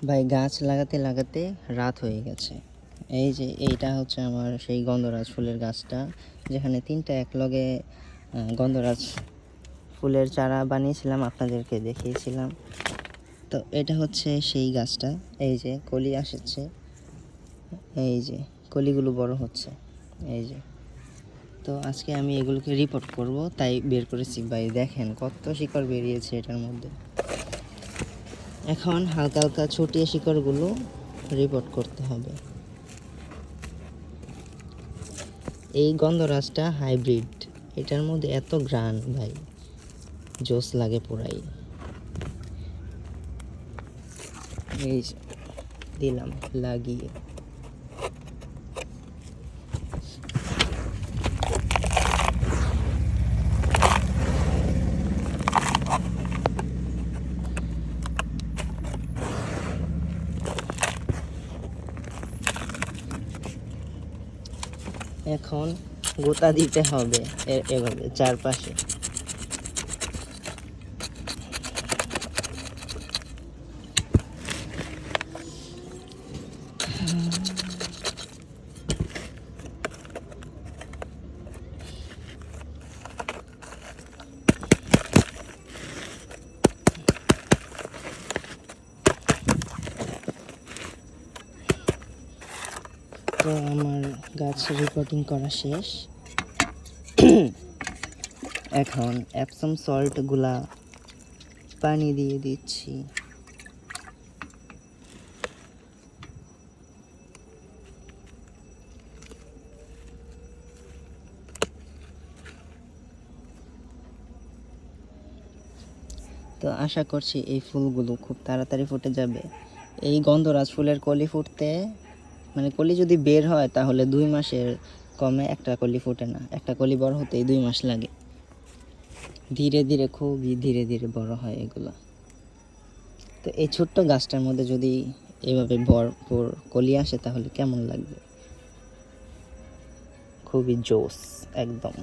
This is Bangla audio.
ভাই গাছ লাগাতে লাগাতে রাত হয়ে গেছে। এই যে এইটা হচ্ছে আমার সেই গন্ধরাজ ফুলের গাছটা, যেখানে 3টা একলগে গন্ধরাজ ফুলের চারা বানিয়েছিলাম, আপনাদেরকে দেখিয়েছিলাম। তো এটা হচ্ছে সেই গাছটা। এই যে কলি আসছে, এই যে কলিগুলো বড় হচ্ছে, এই যে। তো আজকে আমি এগুলোকে রিপোর্ট করব, তাই বের করেছি। ভাই দেখেন কত শিকড় বেরিয়েছে এটার মধ্যে। এখন হালকা হালকা ছুটিয়ে শিকড়গুলো রিপোর্ট করতে হবে। এই গন্ধরাজটা হাইব্রিড, এটার মধ্যে এত ঘ্রাণ ভাই, জোস লাগে পুরাই। এই দিলাম লাগিয়ে। এখন গোতা দিতে হবে এভাবে চারপাশে। তো আমার গাছ রিপোর্টিং করা শেষ। এখন এপসম সল্টগুলা পানি দিয়ে দিচ্ছি। তো আশা করছি এই ফুলগুলো খুব তাড়াতাড়ি ফুটে যাবে। এই গন্ধরাজ ফুলের কলি ফুটতে, মানে কলি যদি বের হয় তাহলে 2 মাসের কমে একটা কলি ফুটে না। একটা কলি বড় হতেই 2 মাস লাগে। ধীরে ধীরে, খুবই ধীরে ধীরে বড় হয় এগুলো। তো এই ছোট্ট গাছটার মধ্যে যদি এভাবে ভরপুর কলি আসে তাহলে কেমন লাগবে? খুবই জোস একদম।